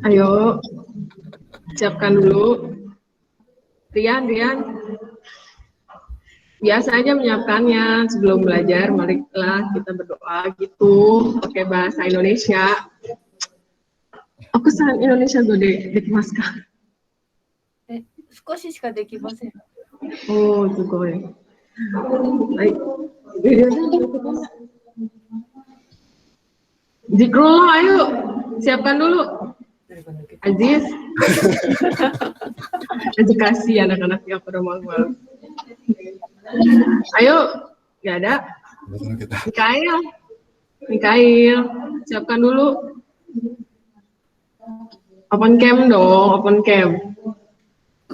Ayo, siapkan dulu. Rian. Biasa aja menyiapkannya sebelum belajar, marilah kita berdoa gitu, pakai bahasa Indonesia. Aku sangat Indonesia gede, dekimasu ka? 少ししかできません。Oh, sugoi. Baik. Zikrullah, ayo. Siapkan dulu. Aziz. Edukasi anak-anaknya pada malu-malu. Ayo, nggak ada. Mikail, siapkan dulu. Open cam dong, open cam.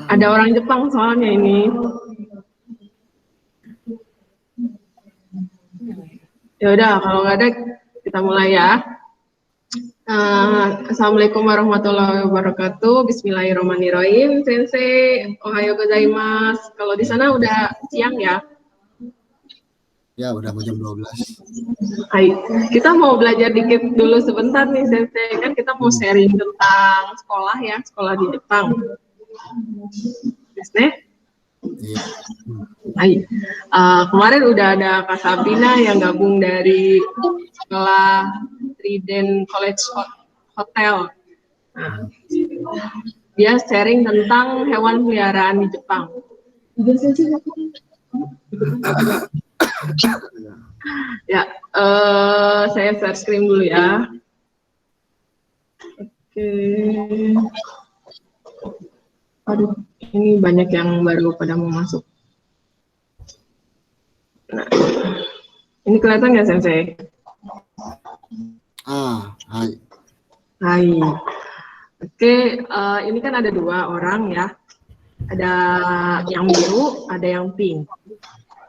Ada orang Jepang soalnya ini. Ya udah, kalau nggak ada kita mulai ya. Assalamualaikum warahmatullahi wabarakatuh. Bismillahirrahmanirrahim. Sensei, ohayo gozaimasu. Kalau di sana udah siang ya? Ya, udah mau jam 12. Hai, kita mau belajar dikit dulu sebentar nih, Sensei. Kan kita mau sharing tentang sekolah ya, sekolah di Jepang. Desne? Iya. Hai. Kemarin udah ada Kak Sabrina yang gabung dari sekolah Trident College Hotel. Nah, dia sharing tentang hewan peliharaan di Jepang. Ya, saya share screen dulu ya. Oke. Aduh, ini banyak yang baru pada mau masuk. Nah, ini kelihatan nggak, Sensei? Hai. Hai. Oke, ini kan ada dua orang ya. Ada yang biru, ada yang pink.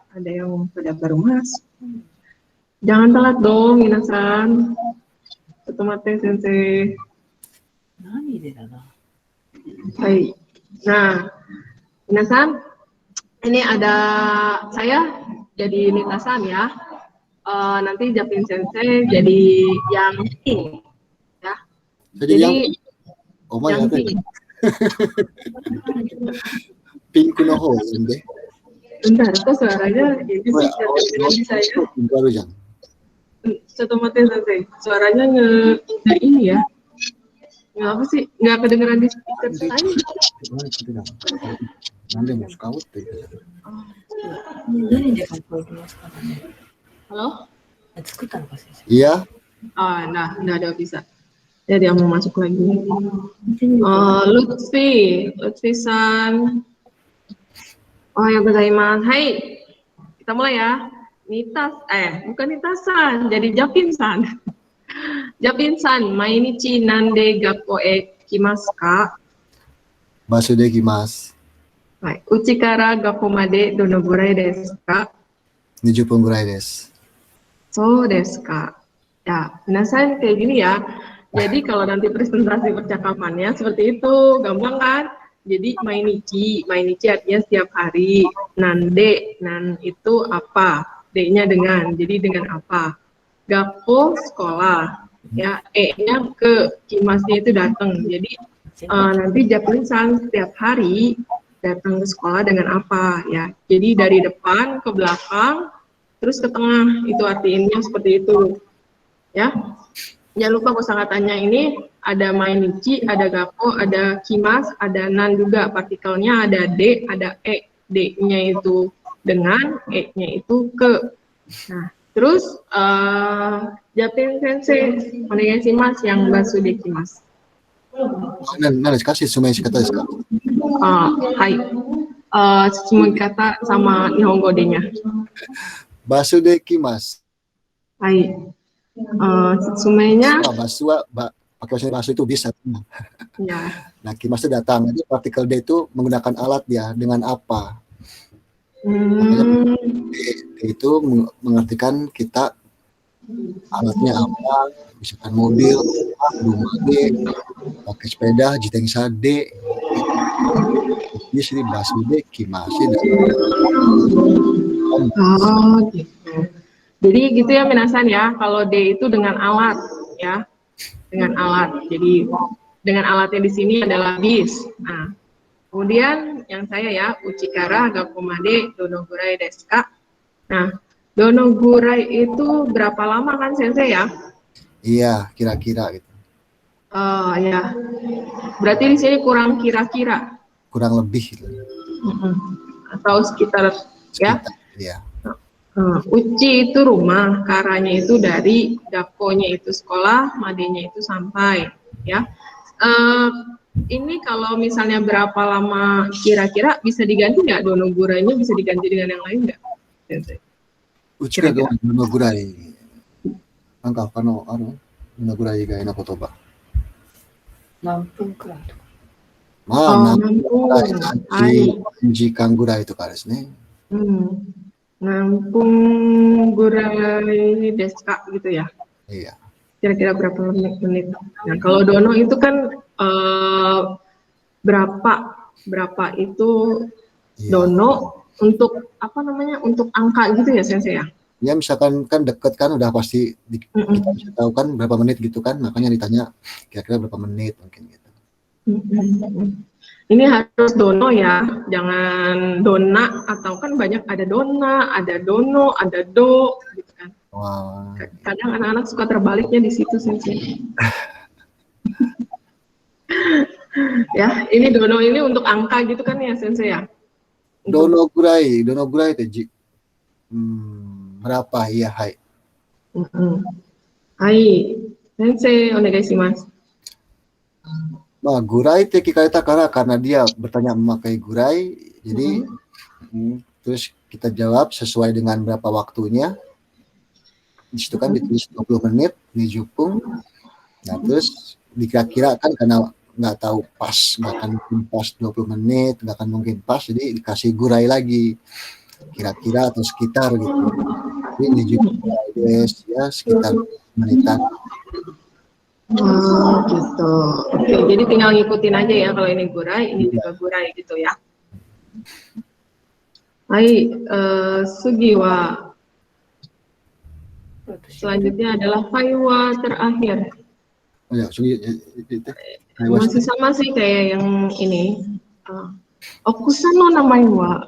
Ada yang pada baru masuk. Jangan telat dong, minasan. Otomatis, Sensei. Hai. Nah, minasan, ini ada saya jadi Nitasan ya. Nanti Japin Sensei jadi yang pink ya. Jadi yang pink. Pink no ho, Sende. Bentar, kok suaranya ini sih saya. Baru jam. Otomatis Sensei. Suaranya nggak ini ya. Nggak apa sih? Nggak kedengeran di speaker saya. Nanti mau scout deh. Halo? Iya. Nah, nggak ada bisa. Jadi mau masuk lagi. Lutfi-san. Ohayo gozaimasu. Hai. Kita mulai ya. Bukan Nitasan, jadi Japin-san. Japin-san, mainichi nande gakko e kimasu ka? Basu de kimasu. Hai. Uchi kara gakko made dono gurai desu ka? 20 分ぐらいです。So desu ka. Ya, minasan kayak gini ya. Jadi kalau nanti presentasi percakapannya seperti itu, gampang kan? Jadi mainichi artinya setiap hari. Nande, nan itu apa? D-nya dengan, jadi dengan apa? Gakko sekolah, ya E-nya ke, kimasnya itu datang. Jadi nanti Japin-san setiap hari datang ke sekolah dengan apa ya? Jadi dari depan ke belakang, terus ke tengah, itu artinya seperti itu. Ya, jangan lupa kosakatanya ini ada mainichi, ada gakko, ada kimas, ada nan juga, partikelnya ada D, ada E. D-nya itu dengan, E-nya itu ke. Nah, terus Japin Sensei, onegaishimasu yang basu dekimasu. Nan desu ka? Shitsumei shikata desu ka? Hai. Semua kata sama Nihongo D-nya. Basu dekimasu. Hai. Shitsumei-nya Basu pakai bahasa itu bisa. ya. Nah, kimasu datang. Jadi partikel D itu menggunakan alat dia dengan apa? Makanya D itu mengartikan kita alatnya apa, misalkan mobil, rumah D, pakai sepeda, jitengsa D. Ini sih basu D, kimasu D. Gitu. Jadi gitu ya minasan ya, kalau D itu dengan alat ya. dengan alat. Jadi dengan alatnya di sini adalah bis. Nah, kemudian yang saya ya, Uchikara Gakumade Donogurai desu ka? Nah, Donogurai itu berapa lama kan sensei ya? Iya, kira-kira gitu. Ya, berarti di sini kurang kira-kira. Kurang lebih gitu. Atau sekitar ya. Ya. Uci itu rumah, karanya itu dari, dakonya itu sekolah, madenya itu sampai, ya. Ini kalau misalnya berapa lama kira-kira bisa diganti nggak Donogurainya, bisa diganti dengan yang lain nggak? Uchi ga Donogurai. Angka kano Donogurai ga ina kotoba. 何分くらいとか。何時間ぐらいとかですね。Nampung gurai desu ka gitu ya? Iya. Kira-kira berapa menit? Nah, kalau dono itu kan berapa itu dono untuk apa namanya? Untuk angka gitu ya, sensei ya? Ya misalkan kan deket kan udah pasti kita bisa tahu kan berapa menit gitu kan, makanya ditanya kira-kira berapa menit mungkin gitu. Ini harus dono ya, jangan dona, atau kan banyak ada dona, ada dono, ada do gitu kan. Wah. Kadang anak-anak suka terbaliknya di situ sensei. Ya, ini dono ini untuk angka gitu kan ya sensei ya? Donogurai teh berapa ya, hai? Hai, sensei, onegai shimasu. Gurai teh kita karena dia bertanya memakai gurai, jadi terus kita jawab sesuai dengan berapa waktunya. Di situ kan ditulis 20 menit di Jepang. Nah, terus dikira-kira kan karena nggak tahu pas, nggak akan mungkin pas 20 menit, nggak akan mungkin pas, jadi dikasih gurai lagi. Kira-kira atau sekitar gitu. Jadi di Jepang ya sekitar menitan. Gitu. Oke, jadi tinggal ngikutin aja ya, kalau ini gurai, ini juga gurai gitu ya. Hai, Sugiwa. Selanjutnya adalah Faiwa terakhir. Ya, masih sama sih kayak yang ini. Okusan no namanya wa,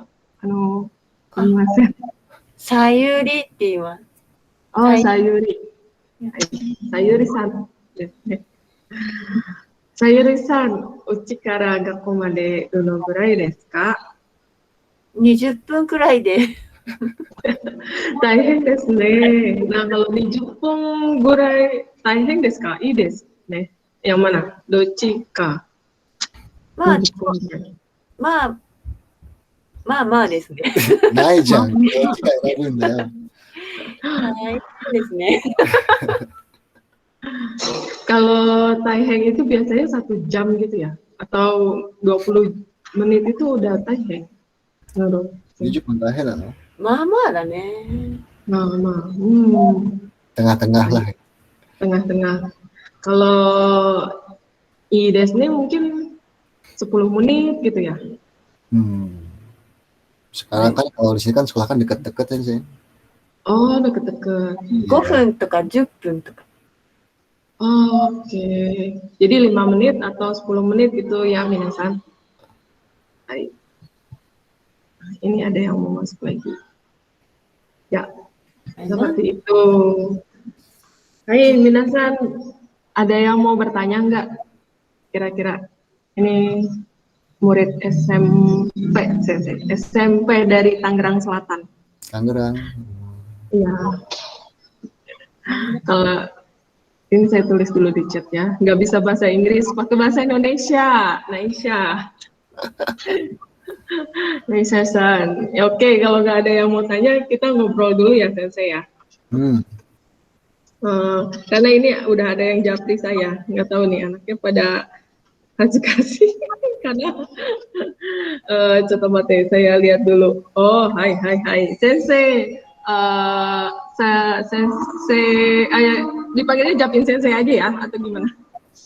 Sayuriって言います。Sayuri. Sayuri-san. Sayuri-san, uchi kara gakko made donogurai desu ka? 20分くらいで。大変ですね。Nah, kalau di Jepang gurai taihen desu ka? Ii desu ne. Yang mana? Dochi ka? まあですね。ないじゃん。どっちが選ぶんだよ。はいですね。Kalau taiheng itu biasanya 1 jam gitu ya? Atau 20 menit itu udah taiheng? Menurut 20分大変なの？まあまあだね。Tengah-tengah lah. Tengah-tengah. Kalau ides nih mungkin 10 menit gitu ya? Sekarang kan kalau di sini kan sekolah kan deket-deket kan sih. Oh, deket-deket. 5分とか10分とか。Oke. Jadi 5 menit atau 10 menit gitu ya, minasan. Baik. Ini ada yang mau masuk lagi. Ya, seperti itu. Hai, minasan, ada yang mau bertanya nggak? Kira-kira ini murid SMP dari Tangerang Selatan. Tangerang. Iya. Kalau ini saya tulis dulu di chat ya. Nggak bisa bahasa Inggris, pakai bahasa Indonesia. Naisha. Naisha-san. Ya, oke, kalau nggak ada yang mau tanya, kita ngobrol dulu ya, Sensei ya. Karena ini udah ada yang japri saya. Nggak tahu nih anaknya pada kasih karena coba saya lihat dulu. Oh, hai Sensei. Sensei, dipanggilnya Japin Sensei aja ya, atau gimana?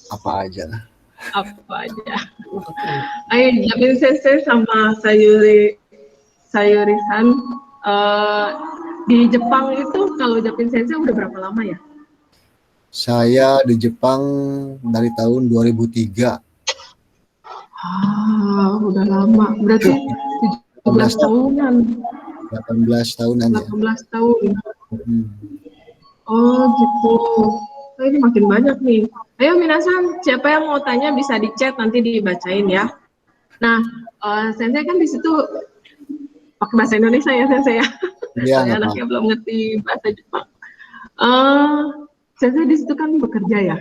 Apa aja lah. Apa aja. Japin Sensei sama Sayuri-san, di Jepang itu kalau Japin Sensei udah berapa lama ya? Saya di Jepang dari tahun 2003. Udah lama. Berarti 17 18 tahun, tahunan, 18 tahunan ya. 18 tahun. Hmm. Oh gitu. Oh, ini makin banyak nih. Ayo minasan, siapa yang mau tanya bisa di chat nanti dibacain ya. Nah, Sensei kan di situ pakai bahasa Indonesia ya Sensei ya. Iya, Soalnya nggak anaknya apa-apa. belum ngerti bahasa Jepang. Sensei di situ kan bekerja ya.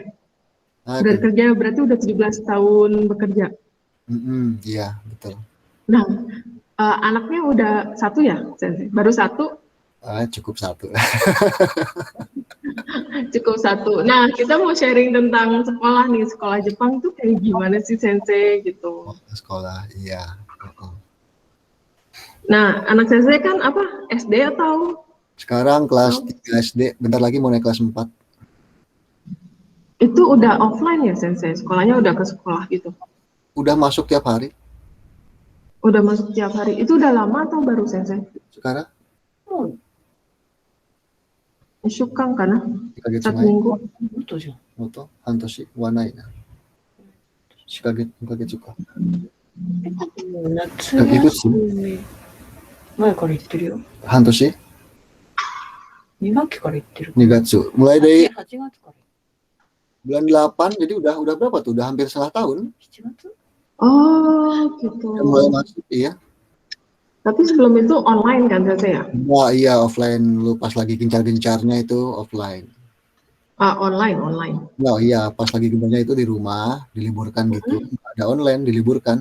Ah, Udah kerja berarti udah 17 tahun bekerja. iya, betul. Nah, anaknya udah satu ya, Sensei? Baru satu? Cukup satu. Cukup satu. Nah, kita mau sharing tentang sekolah nih. Sekolah Jepang tuh kayak gimana sih, Sensei? Gitu. Sekolah, iya. Nah, anak Sensei kan apa? SD atau? Sekarang kelas 3 SD, bentar lagi mau naik kelas 4. Itu udah offline ya, Sensei? Sekolahnya udah ke sekolah gitu? Udah masuk tiap hari Udah masuk tiap hari. Itu udah lama atau baru, Sensei? sekarang. もう、1週間かな? 1ヶ月 1 前。 minggu. もっとじゃん。もっと半年はないな。4ヶ月、2ヶ月か。もう夏休み前から行ってるよ。半年2学期から行ってる。 2月. Mulai dari 8月から。 bulan 8, jadi udah berapa tuh? Udah hampir setengah tahun. 7月 Oh, gitu. Udah mulai masuk, iya. Tapi sebelum itu online kan, Sensei ya? Wah, iya offline. Lu pas lagi gencar-gencarnya itu offline. Online. Nah, iya, pas lagi gencarnya itu di rumah, diliburkan gitu. Nggak ada online, diliburkan.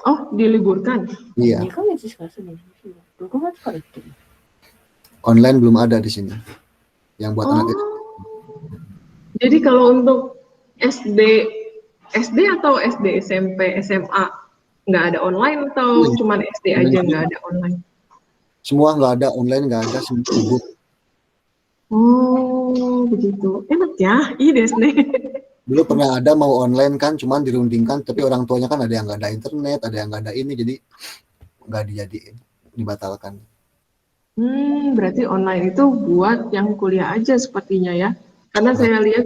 Oh, diliburkan? Iya, 2ヶ月しか休みない。6月から行ってる。 online belum ada di sini. Yang buat anak itu. Jadi kalau untuk SD atau SD, SMP, SMA nggak ada online atau Iya. cuman SD aja nggak ada online? Semua nggak ada, online nggak ada, semua libur. Oh, begitu. Enak ya, iya deh. Dulu pernah ada mau online kan, cuman dirundingkan, tapi orang tuanya kan ada yang nggak ada internet, ada yang nggak ada ini, jadi nggak dijadiin, dibatalkan. Berarti online itu buat yang kuliah aja sepertinya ya. Karena saya lihat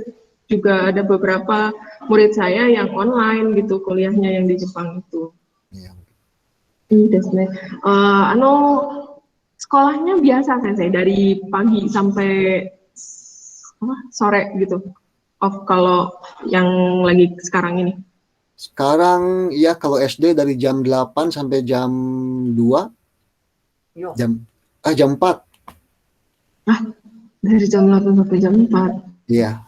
juga ada beberapa murid saya yang online gitu kuliahnya yang di Jepang itu. Iya. Iya deh. Sekolahnya biasa Sensei dari pagi sampai sore gitu. Kalau yang lagi sekarang ini. Sekarang ya kalau SD dari jam 8 sampai jam 2, Yo. jam 4. Dari jam 8 sampai jam 4. Iya.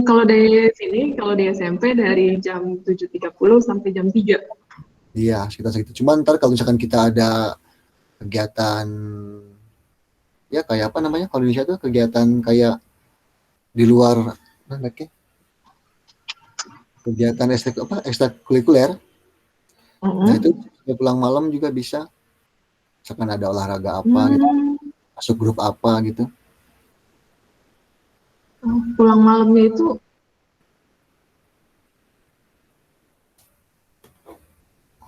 Kalau dari sini, kalau di SMP dari jam 7.30 sampai jam 3. Iya, sekitar segitu. Cuman ntar kalau misalkan kita ada kegiatan, ya kayak apa namanya kalau di Indonesia tuh kegiatan kayak di luar, kegiatan ekstrakurikuler. Nah itu pulang malam juga bisa. Misalkan ada olahraga apa gitu, masuk grup apa gitu. Pulang malamnya itu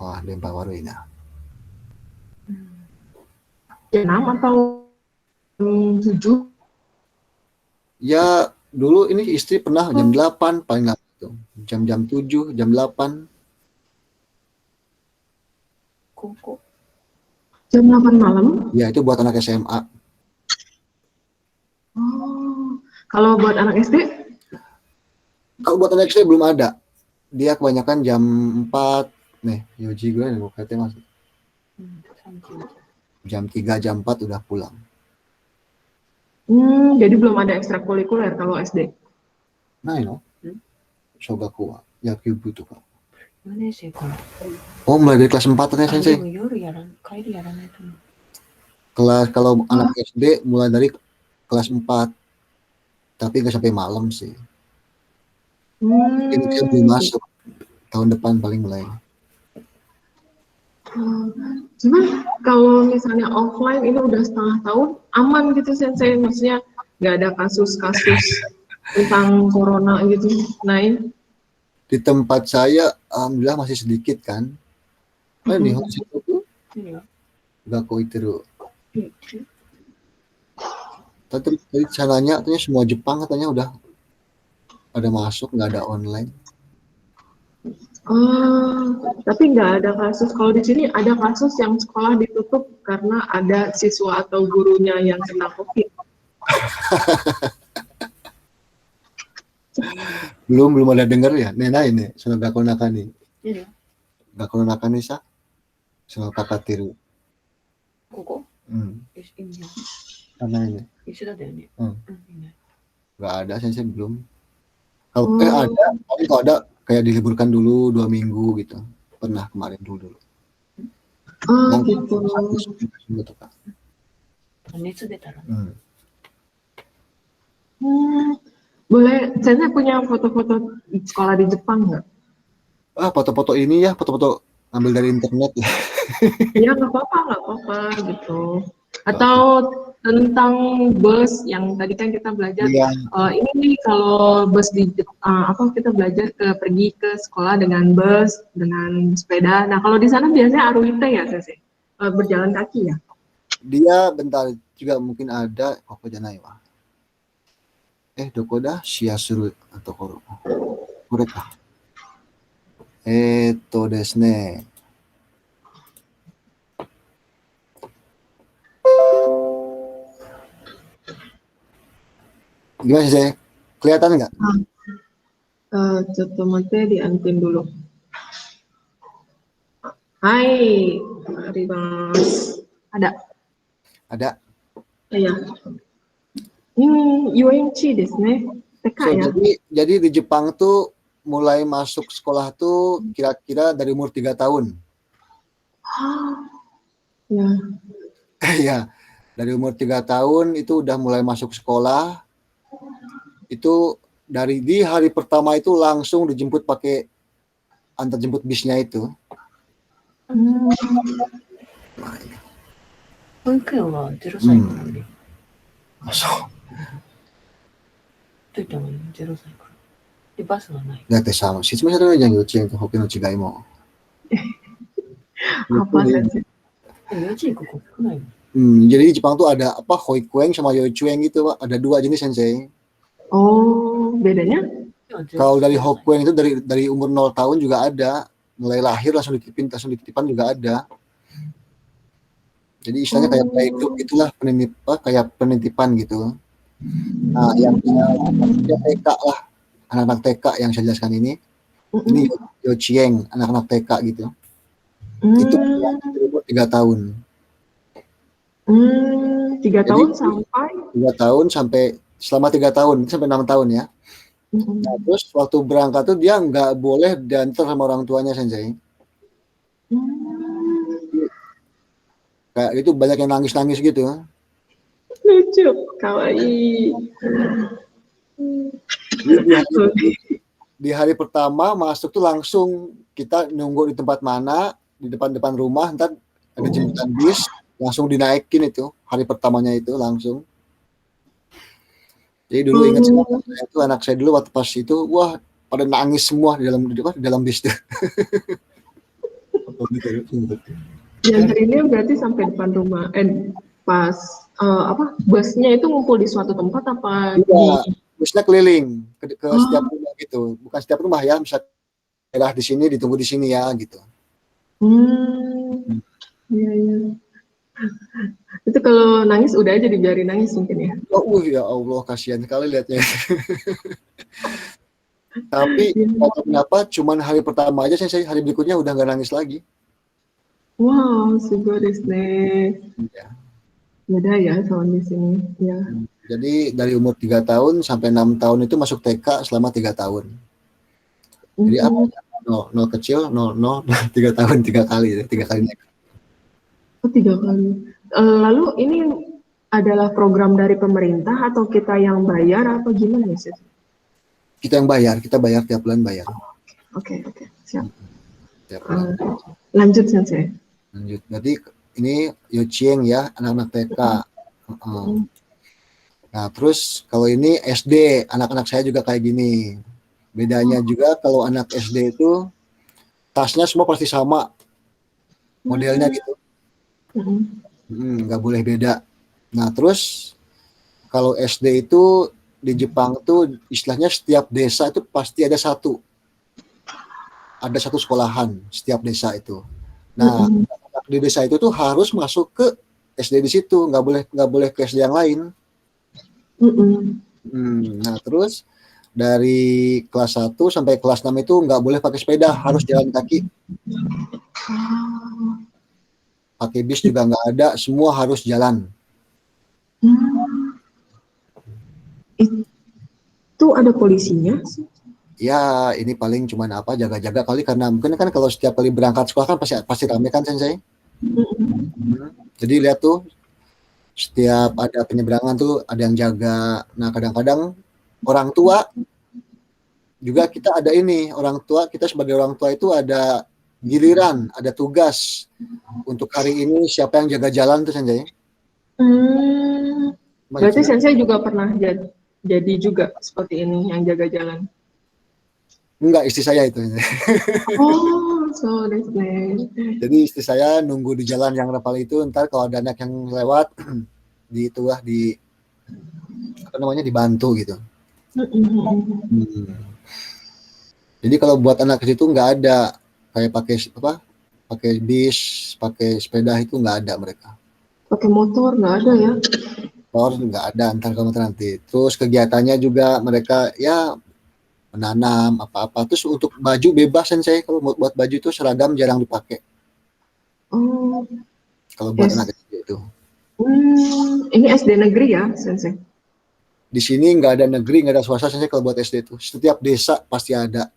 Wah, Dempa Waruina. jam 6 atau 7? Ya, dulu ini istri pernah jam 8 paling lama itu. Jam 7, jam 8. Koko. Jam 8 malam? Ya, itu buat anak SMA. Kalau buat anak SD? Kalau buat anak SD belum ada. Dia kebanyakan jam 4. Nih, Yoji gue nih, katanya masuk. Jam 3, jam 4 udah pulang. Jadi belum ada ekstrakurikuler kalau SD? Nah, Shogaku wa yakyubu tuh, Kak. 4年生から。 Oh, mulai dari kelas 4 ternyata, で Sensei. も夜帰りやらないと思う。 Kelas kalau anak SD mulai dari kelas 4. Tapi nggak sampai malam sih. Ini dia belum masuk. Tahun depan paling mulai. Cuman kalau misalnya offline ini udah setengah tahun, aman gitu Sensei, maksudnya nggak ada kasus-kasus tentang corona gitu. Nah, Di tempat saya, alhamdulillah masih sedikit kan. Nih, Hoshitoku 何が Gakko iteru. 言ってる Tadi saya nanya, katanya semua Jepang katanya udah pada masuk, nggak ada online. Tapi nggak ada kasus. Kalau di sini ada kasus yang sekolah ditutup karena ada siswa atau gurunya yang kena COVID. Belum ada dengar ya. Nena ini sudah gak konakani. Iya. Gak konakani sa. Sudah kakak tiru. ここ ini. Karena ini. 一緒だったよね。いない。 Gak ada, saya belum. Kalau ada, tapi kalau ada kayak diliburkan dulu 2 minggu gitu. Pernah kemarin dulu. Gitu. Boleh, saya punya foto-foto sekolah di Jepang nggak? Foto-foto ini ya, foto-foto ambil dari internet ya. Ya nggak apa-apa gitu. Atau tentang bus yang tadi kan kita belajar. Ini nih kalau bus di kita belajar pergi ke sekolah dengan bus, dengan sepeda. Nah kalau di sana biasanya aruite ya Sensei? Berjalan kaki ya? Dia bentar juga mungkin ada janai wa. Doko da shiasuru tokoro. Kore ka. Desu ne. Gimana sih? Kelihatan nggak? Coba diantin dulu. Hai, arimasu. Ada. Iya. Yuenchi desu ne. TK ya. Jadi di Jepang tuh mulai masuk sekolah tuh kira-kira dari umur 3 tahun. Ya. Iya. Dari umur 3 tahun itu udah mulai masuk sekolah. Itu di hari pertama itu langsung dijemput pakai antar jemput bisnya itu. Masuk. Dati sama. Shitsumai saru jangan yuchien to hoki no chigai mo. Apa sih? Jadi di Jepang tuh ada hoikueng sama yoichueng gitu, Pak. Ada 2 jenis Sensei. Bedanya? Kalau dari hoikueng itu dari umur 0 tahun juga ada, mulai lahir langsung dititipan juga ada. Jadi istilahnya kayak playgroup itulah, kayak penitipan gitu. Nah, yang TK lah, anak-anak TK yang saya jelaskan ini. Ini yochieng, anak-anak TK gitu. Itu umur 3 tahun. 3 tahun sampai? 3 tahun selama 3 tahun, sampai 6 tahun ya. Nah, terus waktu berangkat tuh dia nggak boleh diantar sama orang tuanya Sensei. Kayak itu banyak yang nangis-nangis gitu. Lucu, kawaii. Di hari pertama masuk tuh langsung kita nunggu di tempat mana, di depan rumah, ntar ada jemputan bis, langsung dinaikin itu hari pertamanya itu langsung. Jadi dulu ingat itu anak saya dulu waktu pas itu, wah pada nangis semua di dalam bis tuh. Yang ini berarti sampai depan rumah, pas busnya itu ngumpul di suatu tempat apa? Busnya keliling ke setiap rumah gitu, bukan setiap rumah ya, bisa daerah di sini ditunggu di sini ya gitu. Iya. Itu kalau nangis udah aja dibiarin nangis mungkin ya. Ya Allah, kasihan sekali lihatnya. Tapi kenapa cuman hari pertama aja saya hari berikutnya udah nggak nangis lagi. Wow, super desu ne. Beda ya sama di sini. Ya. Jadi dari umur 3 tahun sampai 6 tahun itu masuk TK selama 3 tahun. Jadi apa? 0 kecil, 0, 3 tahun 3 kali. 3 kali naik. 3 kali. Lalu ini adalah program dari pemerintah atau kita yang bayar atau gimana sih? Kita yang bayar, kita bayar tiap bulan bayar. Oke, siap. Tiap bulan. Lanjut Sensei. Lanjut. Berarti ini yochieng ya, anak-anak TK. Nah, terus kalau ini SD, anak-anak saya juga kayak gini. Bedanya juga kalau anak SD itu tasnya semua pasti sama modelnya gitu. Nggak boleh beda. Nah, terus kalau SD itu di Jepang tuh istilahnya setiap desa itu pasti ada satu sekolahan setiap desa itu. Nah, anak di desa itu tuh harus masuk ke SD di situ, nggak boleh ke SD yang lain. Nah, terus dari kelas 1 sampai kelas 6 itu nggak boleh pakai sepeda, harus jalan kaki. Pakai bis juga nggak ada, semua harus jalan. Itu ada polisinya? Ya, ini paling cuman jaga-jaga kali, karena mungkin kan kalau setiap kali berangkat sekolah kan pasti ramai kan, Sensei. Jadi lihat tuh, setiap ada penyeberangan tuh ada yang jaga. Nah, kadang-kadang orang tua juga kita ada ini, kita sebagai orang tua itu ada giliran, ada tugas untuk hari ini siapa yang jaga jalan tuh, Sensei. Berarti Sensei juga pernah jadi juga seperti ini yang jaga jalan? Enggak, istri saya itu. Oh, so that's nice. Jadi istri saya nunggu di jalan yang rapal itu, ntar kalau ada anak yang lewat dibantu gitu. Jadi kalau buat anak ke situ nggak ada kayak pakai bis, pakai sepeda itu nggak ada mereka. Pakai motor nggak ada ya? Motor nggak ada, ntar kalau nanti. Terus kegiatannya juga mereka ya menanam apa-apa. Terus untuk baju bebas, Sensei, kalau buat baju itu seragam jarang dipakai. Oh. Kalau buat anak kecil itu. Ini SD negeri ya, Sensei? Di sini nggak ada negeri, nggak ada swasta, Sensei, kalau buat SD itu. Setiap desa pasti ada.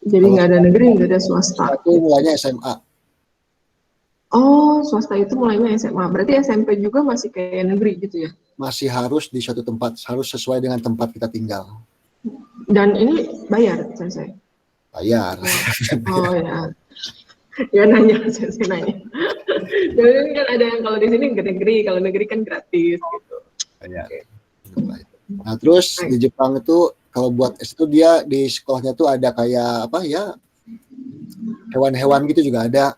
Jadi nggak ada negeri, nggak ada swasta. Itu mulainya SMA. Oh, swasta itu mulainya SMA. Berarti SMP juga masih kayak negeri gitu ya? Masih harus di suatu tempat, harus sesuai dengan tempat kita tinggal. Dan ini bayar, Sensei? Bayar. Oh ya. Ya nanya, Sensei nanya. Jadi kan ada yang kalau di sini nggak negeri, kalau negeri kan gratis gitu. Bayar. Nah, terus di Jepang itu kalau buat itu dia di sekolahnya tuh ada kayak apa ya, hewan-hewan gitu juga ada,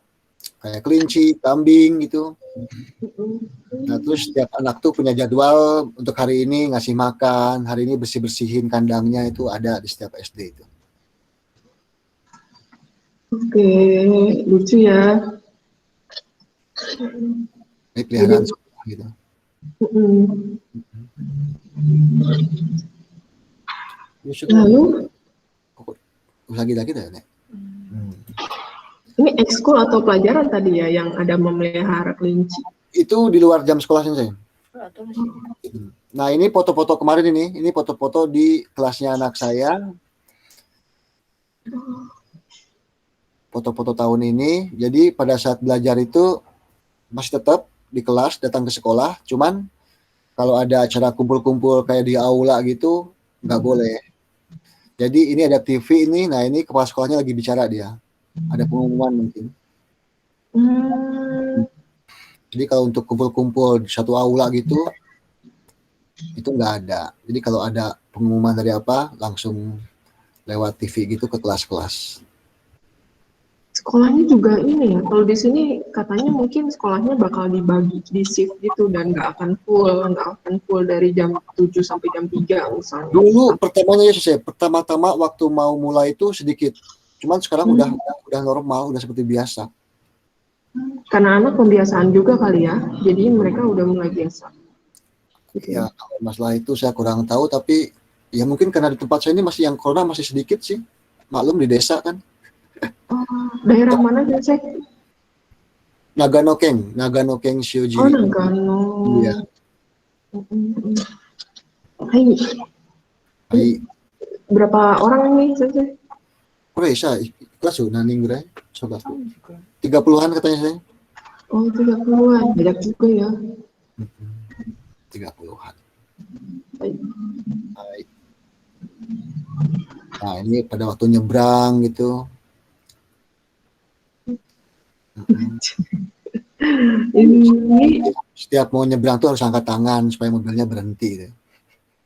kayak kelinci, kambing gitu. Nah, terus setiap anak tuh punya jadwal untuk hari ini ngasih makan, hari ini bersih-bersihin kandangnya, itu ada di setiap SD itu. Oke, lucu ya. Ini peliharaan sekolah gitu. Lalu lagi-lagi dah, Nek. Ini ekskul atau pelajaran tadi ya yang ada memelihara kelinci? Itu di luar jam sekolah, Sensei. Nah, ini foto-foto kemarin ini foto-foto di kelasnya anak saya. Foto-foto tahun ini. Jadi pada saat belajar itu masih tetap di kelas, datang ke sekolah. Cuman kalau ada acara kumpul-kumpul kayak di aula gitu, nggak boleh. Jadi ini ada TV ini. Nah, ini kepala sekolahnya lagi bicara dia. Ada pengumuman mungkin. Jadi kalau untuk kumpul-kumpul di satu aula gitu, itu nggak ada. Jadi kalau ada pengumuman dari apa, langsung lewat TV gitu ke kelas-kelas. Sekolahnya juga ini ya, kalau di sini katanya mungkin sekolahnya bakal dibagi di shift gitu dan nggak akan full dari jam 7 sampai jam 3 misalnya. Dulu pertama-tama waktu mau mulai itu sedikit. Cuman sekarang udah normal, udah seperti biasa. Karena anak pembiasaan juga kali ya, jadi mereka udah mulai biasa. Ya, masalah itu saya kurang tahu, tapi ya mungkin karena di tempat saya ini yang corona masih sedikit sih. Maklum di desa kan. Daerah mana sih? Nagano Keng Shioji. Oh, Nagano. Iya. Hai. Berapa orang nih, Sensei? Kuresa, kelas naning gurai. Coba. 30-an katanya saya. Oh, 30-an. Banyak juga ya. 30-an. Hai. Nah, ini pada waktu nyebrang gitu. Ini setiap mau nyebrang tuh harus angkat tangan supaya mobilnya berhenti.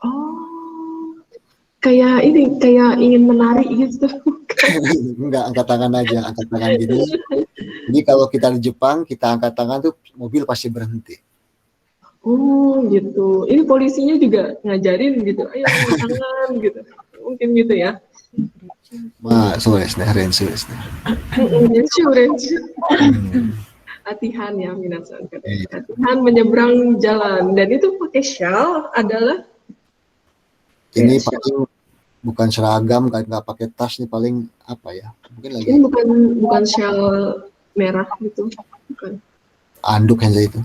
Oh, kayak ingin menarik gitu. Enggak, angkat tangan aja, angkat tangan gini. Jadi kalau kita di Jepang, kita angkat tangan tuh mobil pasti berhenti. Oh gitu. Ini polisinya juga ngajarin gitu. Ayo tangan gitu. Mungkin gitu ya.そうですね、練習ですね。Renshu. Hmm. Latihan ya minasan katanya. Iya. Latihan menyeberang jalan dan itu pakai shawl adalah Ini shawl. paling bukan seragam, nggak pakai tas nih paling apa ya? Mungkin lagi Ini bukan shawl merah gitu. Bukan. anduk yang itu.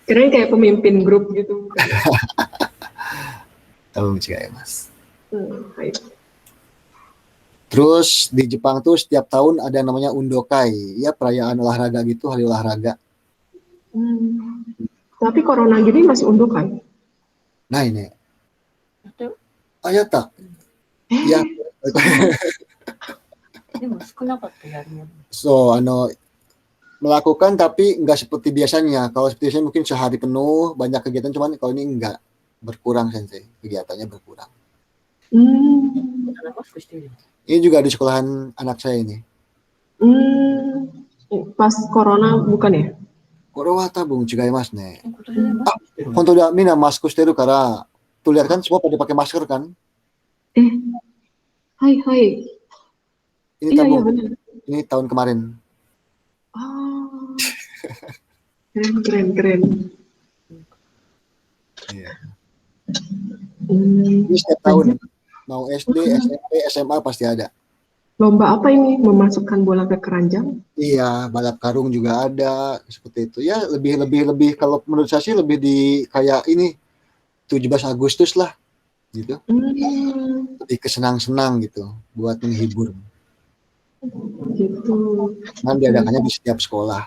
Keren kayak pemimpin grup gitu. Bukan. Tahu ya mas. Baik. Terus di Jepang tuh setiap tahun ada yang namanya Undokai, ya perayaan olahraga gitu, hari olahraga. Tapi corona gini masih unduh kan? Nah ini, やったよ。 ya tak, ya. でも少なかったやるの。 So, melakukan tapi nggak seperti biasanya. Kalau seperti biasanya mungkin sehari penuh banyak kegiatan, cuman kalau ini nggak, berkurang sensei, kegiatannya berkurang. マスクしてるよ。 Ini juga di sekolahan anak saya ini. Pas corona bukan ya? これは多分違いますね。今年でマスクしてる。 本当だ、みんなマスクしてるから、tuh lihat kan semua pada pakai masker kan? Hai. Ini Iya tahun, benar. ini tahun kemarin. Oh. Keren. Iya. Hmm. Ini setiap tahun mau SD, SMP, SMA pasti ada. Lomba apa ini? Memasukkan bola ke keranjang? Iya, balap karung juga ada seperti itu. Ya lebih kalau menurut saya sih lebih di kayak ini 17 Agustus lah gitu. Lebih kesenang-senang gitu buat menghibur. Gitu. Kan diadakannya di setiap sekolah.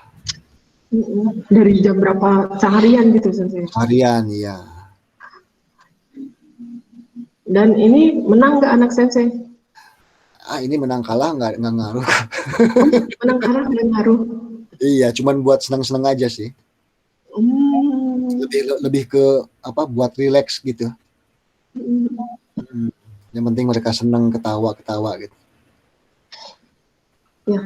Dari jam berapa seharian gitu Sensei? Harian, iya. Dan ini menang nggak anak Sensei? Ini menang kalah nggak ngaruh. Menang kalah nggak ngaruh. Iya, cuman buat senang-senang aja sih. Lebih ke apa? Buat relax gitu. Yang penting mereka senang ketawa gitu. Ya.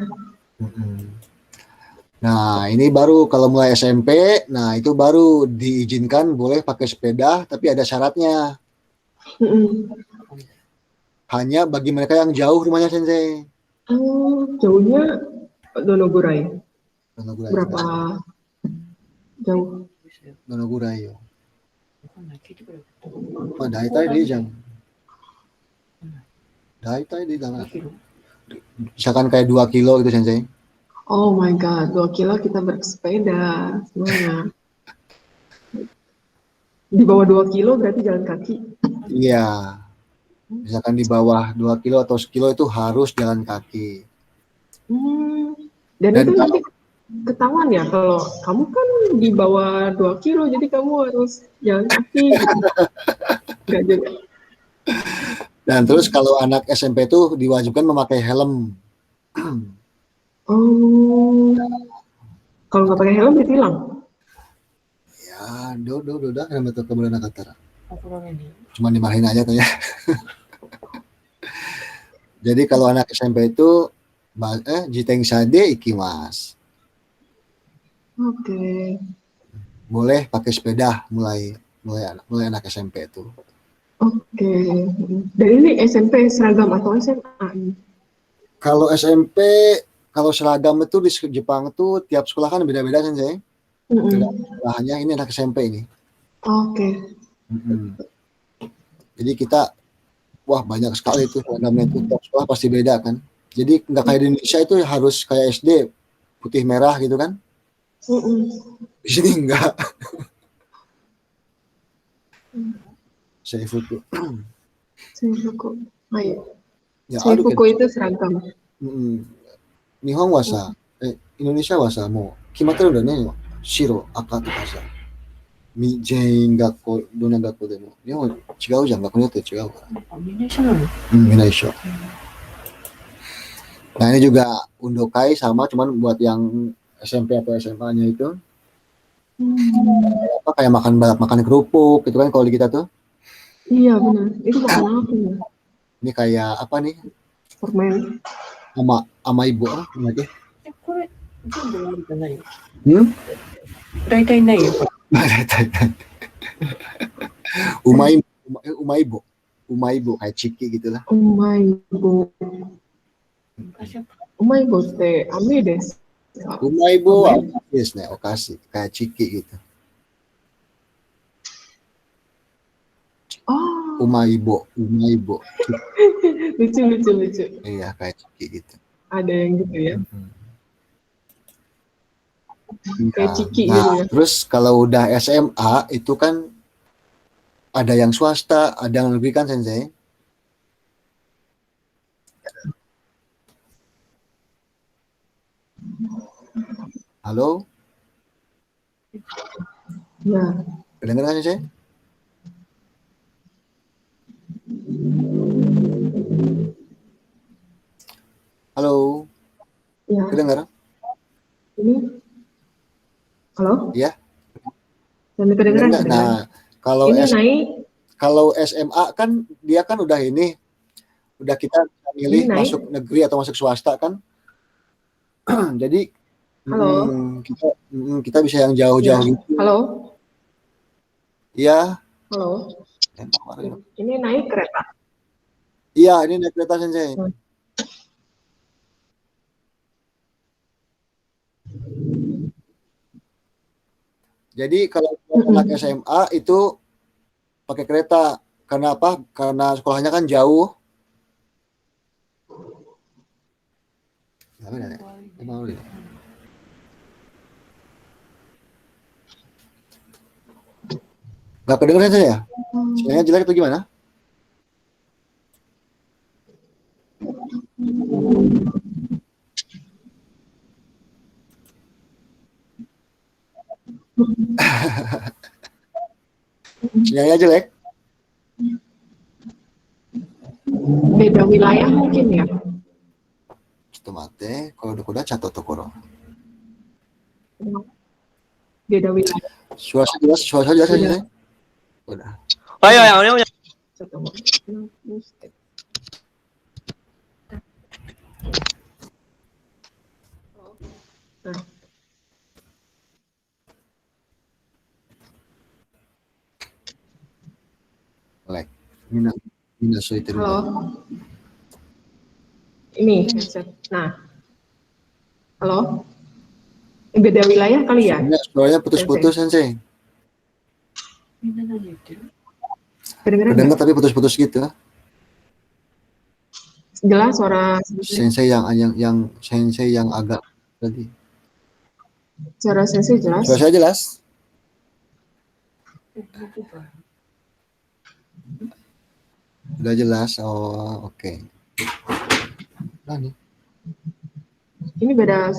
Nah, ini baru kalau mulai SMP, nah itu baru diizinkan boleh pakai sepeda, tapi ada syaratnya. Hanya bagi mereka yang jauh rumahnya Sensei. Jauhnya Donogurai. Berapa jauh? Donogurai yo. Daitai di jam. Daitai di jam. Misalkan kayak 2 kilo gitu Sensei. Oh my god, 2 kilo kita bersepeda semuanya. Di bawah 2 kilo berarti jalan kaki. Iya. Misalkan di bawah 2 kilo atau sekilo itu harus jalan kaki. Dan itu nanti ketahuan ya kalau kamu kan di bawah 2 kilo jadi kamu harus jalan kaki gitu. Enggak juga. Dan terus kalau anak SMP itu diwajibkan memakai helm. Kalau nggak pakai helm ditilang. Ya, udah kenapa tuh kemudian kata. 怒られねえ。 Cuma dimarahin aja tuh ya. Jadi kalau anak SMP itu jitengsa de ikimasu. Oke. Boleh pakai sepeda mulai anak SMP itu. Oke. Dan ini SMP seragam atau SMA? Kalau SMP, kalau seragam itu di Jepang itu tiap sekolah kan beda-beda kan saya. Hanya ini anak SMP ini. Oke. Jadi kita banyak sekali itu seragamnya itu tiap sekolah pasti beda kan. Jadi nggak kayak di Indonesia itu harus kayak SD putih merah gitu kan. Di sini enggak. Seifuku. Ayo. Ya, Seifuku itu seragam. Nihon wa sa, Indonesia wa sa mo kimateru da ne. Shiro, aka とかさ。全員学校、どんな学校でも。日本違うじゃん、学校によって違うから。みんな一緒なの？ みんな一緒。Nah ini juga Undokai sama, cuman buat yang SMP atau SMA-nya itu. Kayak makan kerupuk gitu kan kalau di kita tuh. Iya benar. Itu makan apa ya? Ini kayak apa nih? Permen. Sama ibu apa namanya? これ全部あるじゃないよ。大体ないよ、これ。Umaibo. Umaibo kayak ciki gitu lah. Umaibo. Umaibo teh ame desu. Umaibo yes nih, okasi kayak ciki gitu. Oh, Umaibo. lucu. Iya, kayak ciki gitu. Ada yang gitu ya. Kayak Nah, ciki gitu ya. terus kalau udah SMA itu kan ada yang swasta, ada yang negeri kan Sensei? Halo? Ya. Kedengeran Sensei? Halo? Ya. Kedengeran? Ini. Halo? Ya. Sampai kedengeran. Nah, kalau ini naik. Kalau SMA kan dia kan udah kita milih masuk negeri atau masuk swasta kan. Jadi halo. Kita bisa yang jauh-jauh ya. gitu. Halo. Iya. Halo. Ini naik kereta. Iya, ini naik kereta Sensei. Jadi kalau anak SMA itu pakai kereta. Karena apa? Karena sekolahnya kan jauh. Gak kedengeran saya? Sinyalnya jelek atau gimana? Sinyalnya jelek? Beda wilayah mungkin ya. Mate, kalau udah catat tokoro. Beda wilayah. Suara jelas aja. Udah. Ayo. Like, halo. Ini headset. Nah, halo. Beda wilayah kali ya? Suaranya putus-putus Sensei. Kedengeran tapi putus-putus gitu. Jelas suara Sensei yang Sensei yang agak tadi. Suara Sensei jelas. Suara saya jelas. Udah jelas. Oh, oke. Nah, nih. Ini beda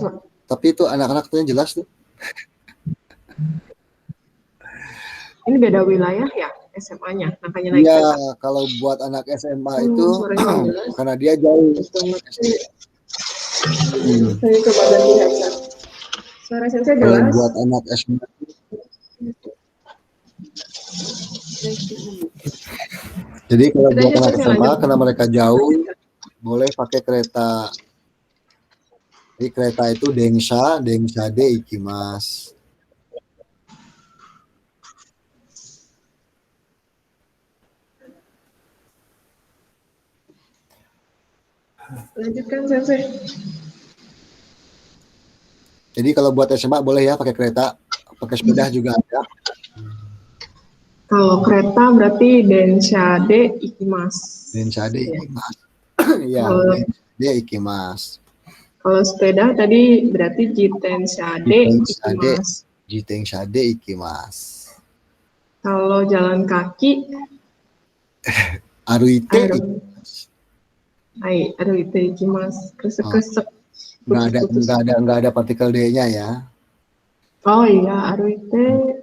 Tapi itu anak-anaknya jelas tuh. Ini beda wilayah ya SMA-nya, makanya naik. Iya, kalau buat anak SMA itu karena dia jauh. Saya coba ganti headset. Suara Sensei jelas. Kalau buat anak SMA jadi kalau buat anak SMA karena mereka jauh boleh pakai kereta. Jadi kereta itu Densha de ikimasu. Lanjutkan Sensei. Jadi kalau buat SMA boleh ya pakai kereta, pakai sepeda juga ada. Kalau kereta berarti Densha de ikimasu. Densha de ikimasu. Iya, de ikimasu. Kalau sepeda tadi berarti Jitensha de ikimasu. Jitensha de ikimasu. Kalau jalan kaki Aruite ikimasu. Kresek-kresek. Nggak ada partikel D-nya ya. Oh iya, aruite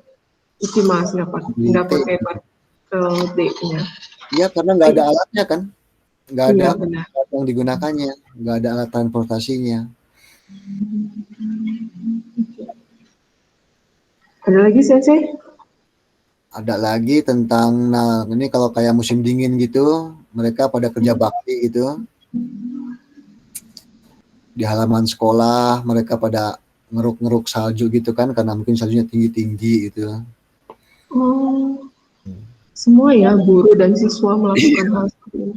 ikimasu nggak pakai partikel D-nya. Iya, karena nggak ada alatnya kan. Nggak ada alat yang digunakannya, nggak ada alat transportasinya. Ada lagi Sensei? Ada lagi tentang, nah ini kalau kayak musim dingin gitu, mereka pada kerja bakti gitu. Di halaman sekolah mereka pada ngeruk-ngeruk salju gitu kan, karena mungkin saljunya tinggi-tinggi gitu. Oh, semua ya guru dan siswa melakukan hal seperti ini.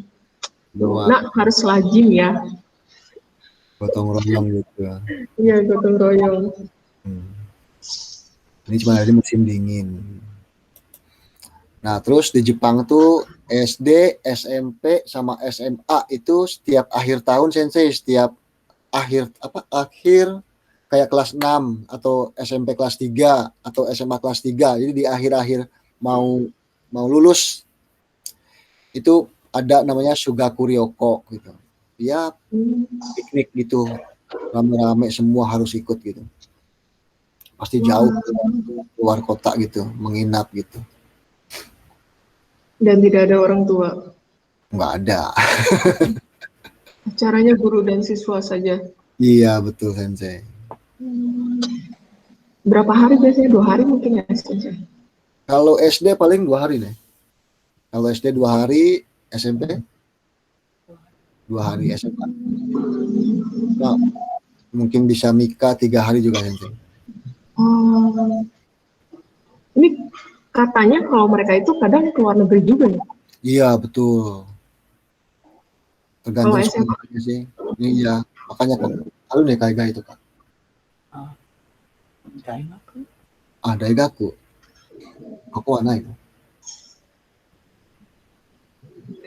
Semua Nak harus lazim ya. gotong royong gitu. Iya, gotong royong. Ini cuma ada di musim dingin. Nah, terus di Jepang tuh SD, SMP sama SMA itu setiap akhir tahun sensei, setiap akhir kayak kelas 6 atau SMP kelas 3 atau SMA kelas 3. Jadi di akhir-akhir mau lulus itu ada namanya Shugaku Ryoko gitu. Ya piknik gitu. Rame-rame semua harus ikut gitu. Pasti jauh keluar kota gitu, menginap gitu. Dan tidak ada orang tua. Nggak ada. Acaranya guru dan siswa saja. Iya, betul sensei. Berapa hari biasanya? 2 hari mungkin ya sensei? Kalau SD paling 2 hari nih. Kalau SD 2 hari, SMP 2 hari, SMA. Nah, mungkin bisa Mika 3 hari juga sensei. Ini katanya kalau mereka itu kadang ke luar negeri juga ya? Iya, betul. Tergantung Kalau SMA? sekolahnya sih. Iya, makanya kok halu nih kayak itu Kak. Daigaku? Daigaku. Aku mana itu?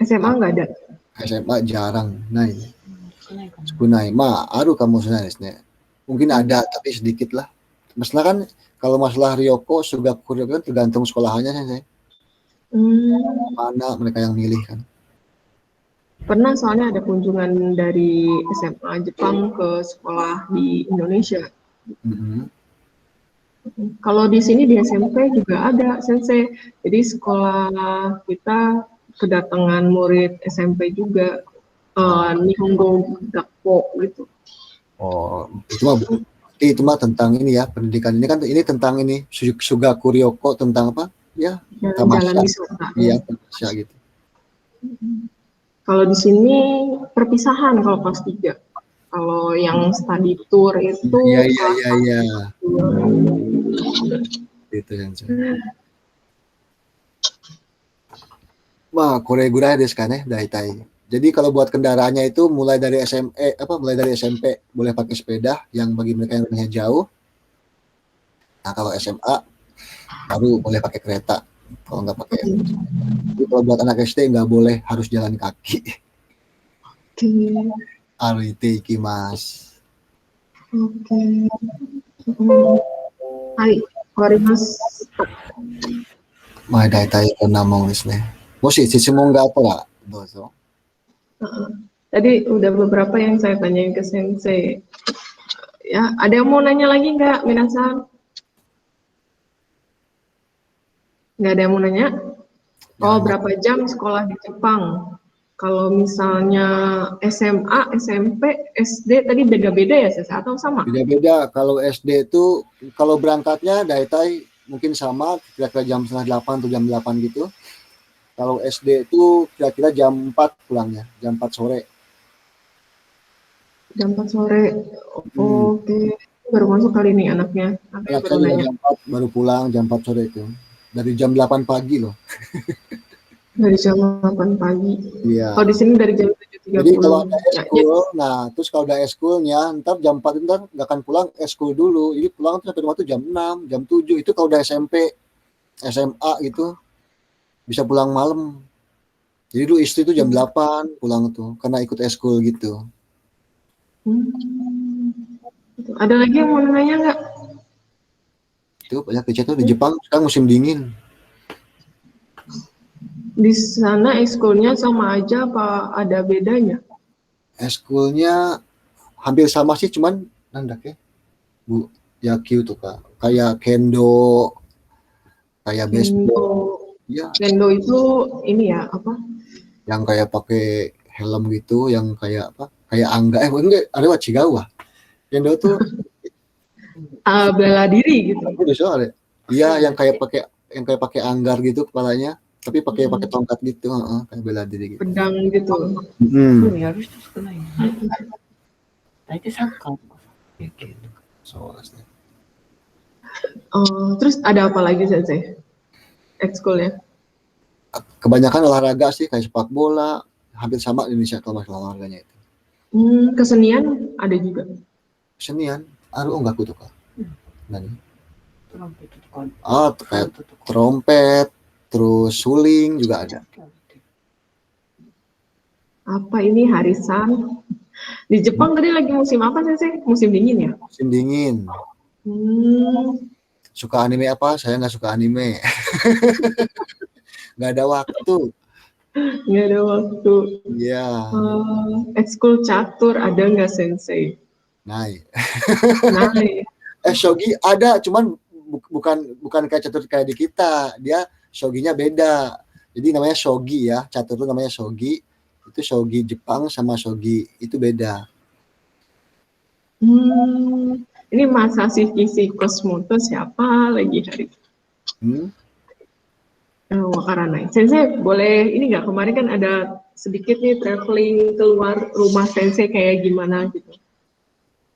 SMA nggak ada? SMA jarang. Nah ini. Sukunai. Aru kamu sebenarnya. Mungkin ada tapi sedikit lah. Masalah kan kalau masalah Ryoko, Shugaku Ryoko kan tergantung sekolahannya sih. Mana mereka yang milih kan. Pernah soalnya ada kunjungan dari SMA Jepang ke sekolah di Indonesia. Kalau di sini di SMP juga ada sensei. Jadi sekolah kita kedatangan murid SMP juga. Nihongo Gakko gitu. Oh, itu mah tentang ini ya, pendidikan ini kan ini tentang ini Shugaku Ryoko tentang apa? Ya, jalan wisata. Iya, tamasya gitu. Kalau di sini perpisahan kalau kelas 3. Kalau yang study tour itu Iya. Itu yang kore gurai desu ka ne, daitai. Jadi kalau buat kendaraannya itu mulai dari SMP boleh pakai sepeda yang bagi mereka yang rumahnya jauh. Nah, kalau SMA baru boleh pakai kereta. Kalau nggak pakai. Jadi kalau buat anak SD nggak boleh, harus jalan kaki. Arite ikimasu. Oke. Hai, warimasu. Daitai konamon desu ne. Moshi shishimon ga atta ra douzo. Tadi udah beberapa yang saya tanyain ke sensei. Ya, ada yang mau nanya lagi nggak, minasan? Nggak ada yang mau nanya? Oh, berapa jam sekolah di Jepang? Kalau misalnya SMA, SMP, SD tadi beda-beda ya, Sensei, atau sama? Beda-beda. Kalau SD itu, kalau berangkatnya daitai mungkin sama, kira-kira jam 7:30 atau jam 8 gitu. Kalau SD itu kira-kira jam 4 pulangnya, jam 4 sore. Jam 4 sore. Oke. Baru masuk kali ini anaknya. Anaknya jam 4 baru pulang, jam 4 sore itu. Dari jam 8 pagi loh. Dari jam 8 pagi. Iya. Kalau di sini dari jam 7:30. Jadi kalau ada eskul, terus kalau ada eskulnya, ntar jam 4 itu nggak akan pulang eskul dulu. Jadi pulang tuh sampai rumah tuh jam 6, jam 7. Itu kalau udah SMP, SMA gitu, bisa pulang malam. Jadi dulu istri tuh jam 8 pulang tuh, karena ikut eskul gitu. Ada lagi yang mau nanya nggak? Itu banyak kecil tuh di Jepang, sekarang musim dingin. Di sana ekskulnya sama aja apa ada bedanya? Eskulnya hampir sama sih, cuman nandak ya, Bu, yakyu tuh Kak. Kayak kendo, kayak baseball. Ya. Kendo itu ini ya apa? Yang kayak pakai helm gitu, yang kayak apa? Kayak angga, enggak, ada what cigawa. Kendo tuh bela diri gitu. Iya, yang kayak pakai anggar gitu kepalanya, tapi pakai tongkat gitu, kayak bela diri gitu. Pedang gitu. So, Terus ada apa lagi Sensei? Ekskul ya? kebanyakan olahraga sih kayak sepak bola, hampir sama di Indonesia kalau masalah olahraganya itu. Kesenian ada juga. Kesenian, enggak tuh Kak. Nani? トランペットとか、 Kayak trompet, terus suling juga ada. Apa ini Harisan? Di Jepang tadi lagi musim apa Sensei? Musim dingin ya? Musim dingin. Suka anime apa? Saya nggak suka anime. Nggak ada waktu. Nggak ada waktu. Iya. Ekskul catur ada nggak Sensei? Naik. Naik. Shogi ada, cuman bukan kayak catur kayak di kita. Dia shoginya beda. Jadi namanya shogi ya. Catur itu namanya shogi. Itu shogi Jepang sama shogi itu beda. Ini masa si Kosmoto siapa lagi hari? Wakaranai. Sensei boleh ini nggak, kemarin kan ada sedikit nih traveling keluar rumah Sensei kayak gimana gitu.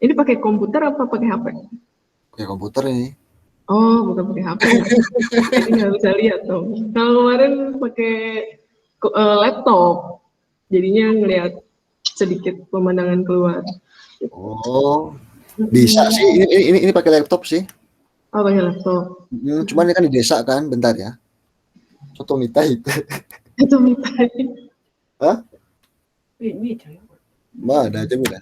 Ini pakai komputer apa pakai HP? Pakai komputer ini. Oh, bukan pakai HP. Jadi nggak bisa lihat tuh. Kalau kemarin pakai laptop, jadinya ngelihat sedikit pemandangan keluar. Oh, bisa sih. Ini pakai laptop sih. Oh, pakai laptop. Cuman ini kan di desa kan, bentar ya. Soto mitai. Itu mitai. Hah? 見えちゃうよ。 Ada aja udah.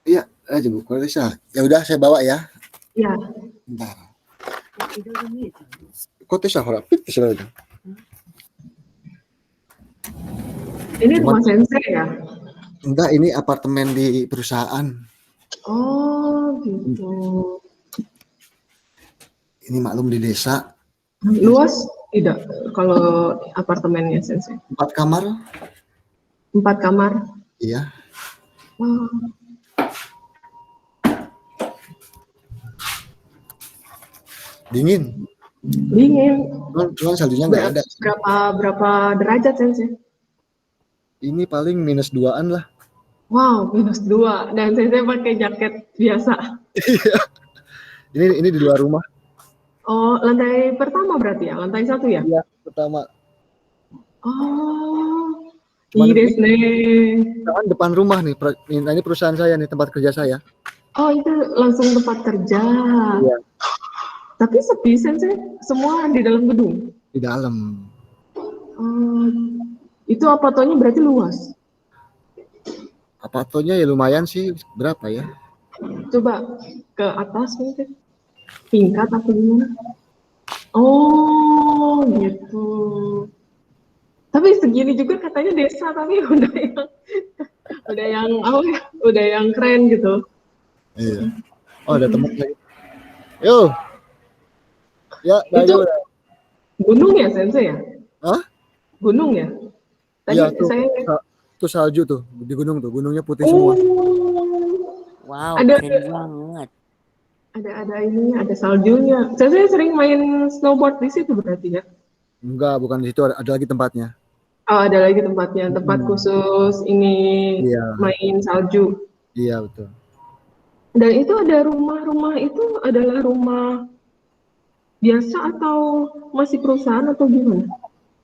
Iya, aja Bu. Kalau bisa. Ya udah saya bawa ya. Ya. Bentar. Kok bisa hora? Bisa aja. Ini rumah Sensei ya? Enggak, ini apartemen di perusahaan. Oh, gitu. Ini maklum di desa. Luas tidak kalau apartemennya Sensei? 4 kamar. 4 kamar? Iya. Dingin. Cuman saljunya nggak ada. Berapa derajat Sensei? Ini paling -2-an lah. Wow, -2. Dan Sensei pakai jaket biasa. Iya. Ini di luar rumah. Oh, lantai pertama berarti ya? Lantai 1 ya? Iya, pertama. Oh, Cuman kan depan rumah nih. Ini perusahaan saya nih, tempat kerja saya. Oh, itu langsung tempat kerja. Iya. Tapi sepi Sensei, semua di dalam gedung? Di dalam. Itu apatonya berarti luas? Apatonya ya lumayan sih, berapa ya? Coba ke atas mungkin. Tingkat apa gimana? Oh, gitu. Tapi segini juga katanya desa, tapi udah yang keren gitu. Iya. Oh, ada teman lagi. Yo. Ya, itu gunung ya Sensei ya? Hah? Gunung ya? Tadi ya, tuh salju tuh di gunung tuh, gunungnya putih semua. Wow, keren banget. Ada ininya, ada saljunya. Saya sering main snowboard di situ berarti ya? Enggak, bukan di situ, ada lagi tempatnya. Oh, ada lagi tempatnya, tempat khusus ini main salju. Iya, betul. Dan itu ada rumah itu adalah rumah biasa atau masih perusahaan atau gimana?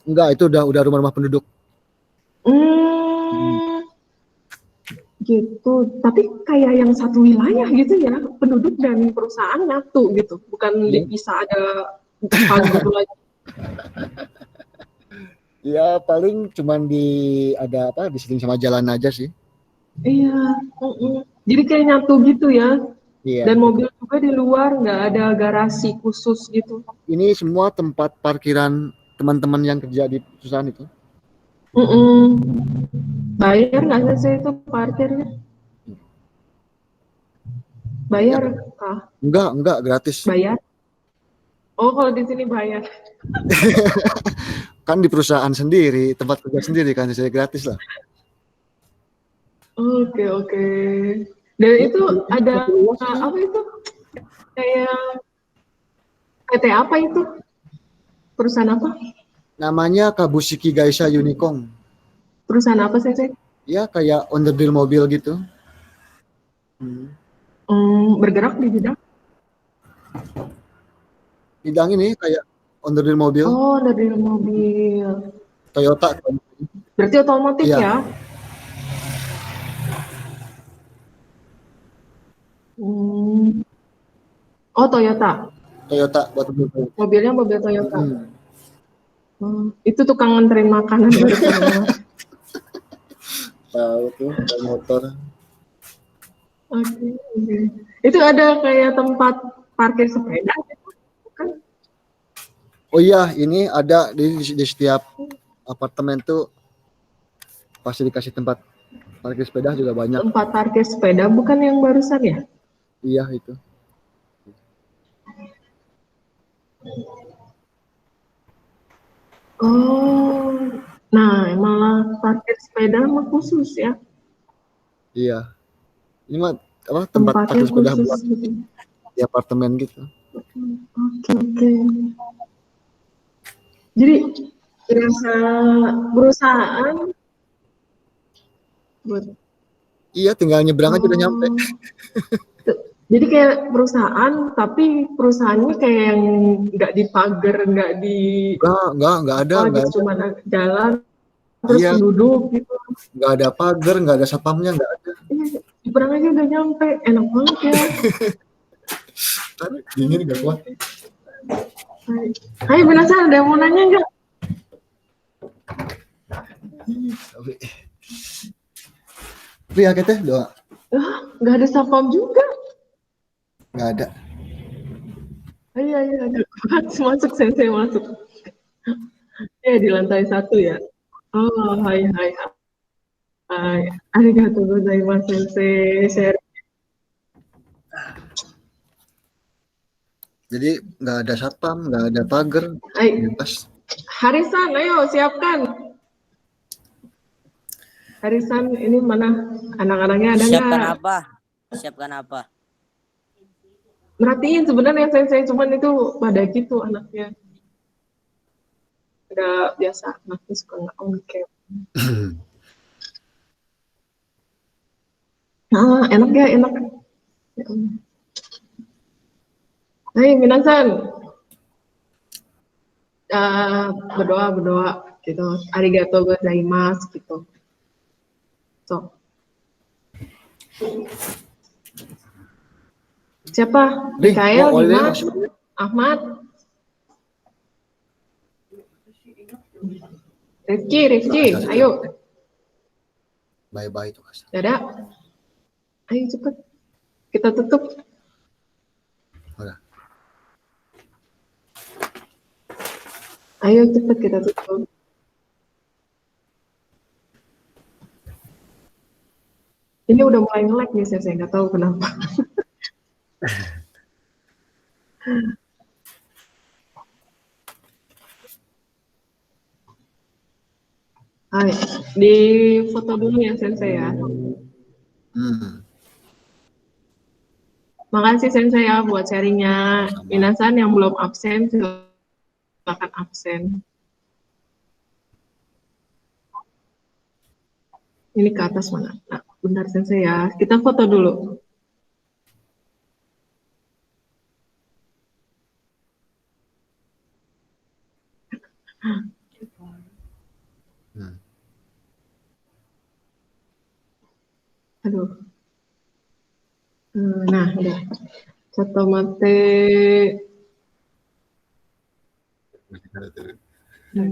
Enggak, itu udah rumah-rumah penduduk. Gitu, tapi kayak yang satu wilayah gitu ya, penduduk dan perusahaan nyatu gitu, bukan dipisah ada hal gitu lagi. Ya paling cuman ada apa di sini sama jalan aja sih. Iya, jadi kayak nyatu gitu ya. Iya. Dan mobil juga di luar, nggak ada garasi khusus gitu. Ini semua tempat parkiran teman-teman yang kerja di perusahaan itu. Bayar nggak sih itu parkirnya? Bayar kah? Enggak, gratis. Bayar? Oh, kalau di sini bayar. Kan di perusahaan sendiri, tempat kerja sendiri kan, saya gratis lah. Oke. Dan itu ada apa itu? Kayak PT apa itu? Perusahaan apa? Namanya Kabushiki Gaisha Unicorn. Perusahaan apa sih? Ya kayak on the deal mobil gitu. Bergerak di bidang? Bidang ini kayak onderdil mobil. Oh, dari mobil. Toyota. Berarti otomotif Iya. ya? Oh, Toyota. Toyota buat mobil. Mobilnya mobil Toyota. Itu tukang nganterin makanan dari rumah. Tahu tuh, motor. Oke. Itu ada kayak tempat parkir sepeda kan? Oh iya, ini ada di setiap apartemen tuh pasti dikasih tempat parkir sepeda juga banyak. Tempat parkir sepeda bukan yang barusan ya? Iya itu. Oh, nah malah parkir sepeda mah khusus ya? Iya. Ini mah apa tempat Tempatnya parkir sepeda khusus buat gitu. di apartemen gitu. Oke. Jadi perusahaan buat. Iya, tinggal nyebrang aja udah nyampe. Jadi kayak perusahaan, tapi perusahaannya kayak yang nggak dipagar, nggak Enggak ada, enggak ada. cuma jalan terus Iya, penduduk gitu. enggak ada pagar, enggak ada satpamnya, enggak ada. Nyebrang aja udah nyampe, enak banget ya. Dingin enggak kuat. Hai penasaran, ada yang mau nanya nggak? Tapi ya kita doa. Nggak ada satpam juga. Enggak ada. Ayo, ada. Masuk, sensei masuk. Di lantai 1 ya. Oh, hai. Arigatou gozaimasu, sensei. Share. Jadi nggak ada satpam, nggak ada pagar, bebas. Harisan, ayo siapkan. Harisan, ini mana anak-anaknya ada nggak? Siapkan apa? Merhatiin sebenarnya sensei, cuman itu pada gitu anaknya. Udah biasa, anaknya suka nggak on cam. Enak ya, enak. Hai, minasan. Berdoa gitu. Arigatou gozaimasu gitu. So. Siapa? Mikael, Dimas, Ahmad, Rifki, ayo. Bye-bye tuh. Dadah. Ayo cepet. Kita tutup. Udah. Ayo cepet kita tutup. Ini udah mulai nge-lag nih, saya nggak tahu kenapa. Hai, di foto dulu ya sensei ya. Makasih sensei ya buat sharingnya. Minasan yang belum absen silakan absen. Ini ke atas mana? Nah, bentar sensei ya. Kita foto dulu. Aduh. Nah, udah. Satu mate. Nah,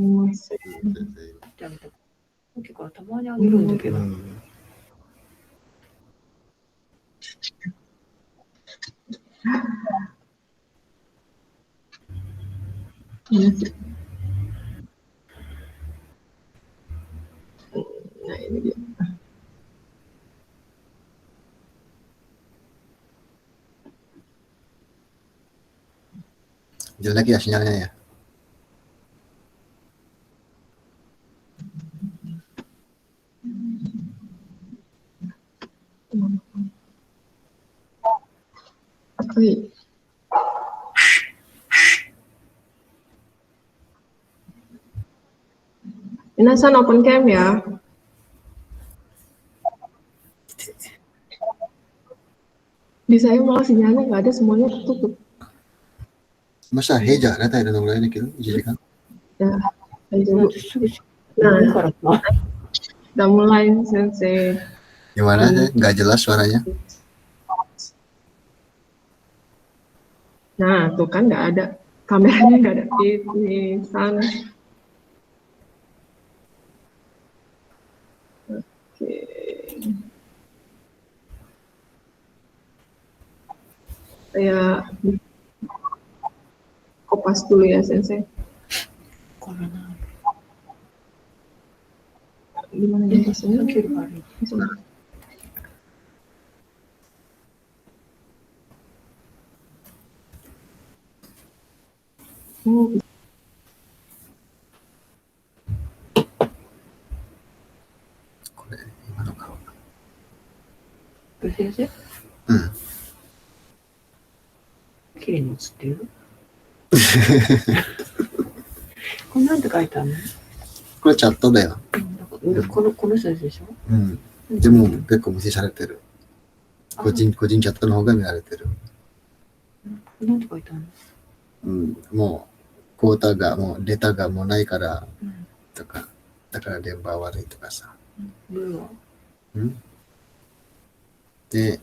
ini dia. Jelek ya sinyalnya ya. Minasan open cam ya. Di saya malah sinyalnya nggak ada, semuanya tertutup. Masa heja ada tayo ng lain gitu, jadi kan? Ya, ayo. すぐし Nah, からな。 udah mulai Sensei. Gimana sih? Nggak jelas suaranya? Nah, tuh kan nggak ada. Kameranya nggak ada. Ini sana. Oke. Saya kopas dulu ya, Sensei. これな。 Gimana jelasannya? さっきより悪い。 Oh, Gimana kalau? これ先生、 綺麗に写ってるこれなんて書いてあるの？ これチャットだよ。この人たちでしょ？ でも結構無視されてる。個人チャットの方が見られてる。なんて書いてあるの？もうクォーターがもうレターがもうないからとか、だから電波悪いとかさ。ブルーは？で、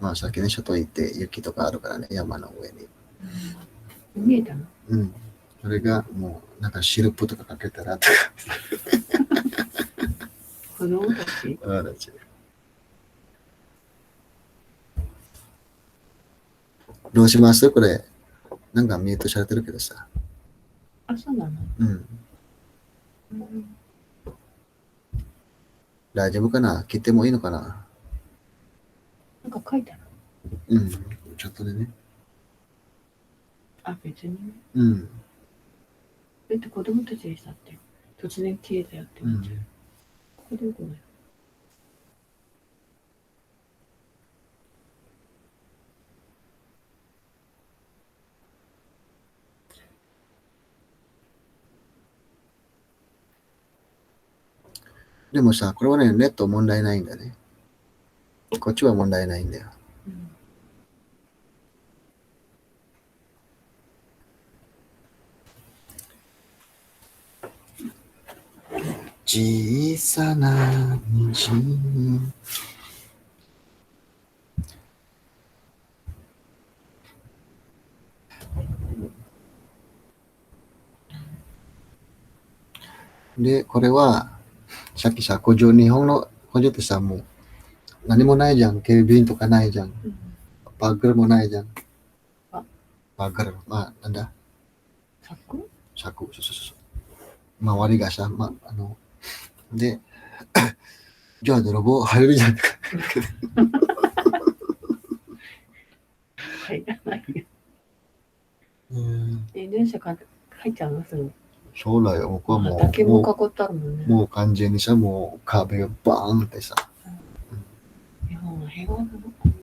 まあ先に外行って雪とかあるからね、山の上に。見えたの？それがもうなんかシルプとかかけたらとか。子供たち？どうしますこれ。なんかミュートされてるけどさ。あ、そうなの？大丈夫かな？切ってもいいのかな？なんか書いてある？ちょっとでね。あ、別にね。だって子供たちでしたって。突然消えたよって言っちゃう。ここでよくない？でもさ、これはね、ネット問題ないんだね。こっちは問題ないんだよ。小さな虹で、これは、さっきさ、日本の古城ってさ、もう何もないじゃん。警備員とかないじゃん。バッグルもないじゃん。バッグル、まあ、なんだ柵、そう。周りがさ、で、じゃあ泥棒入るじゃん。入らないよ。電車から入っちゃうのすぐ。そうだよ、僕はもう。竹も囲ってあるもんね。もう完全にさ、もう壁がバーンってさ。日本は平和なの？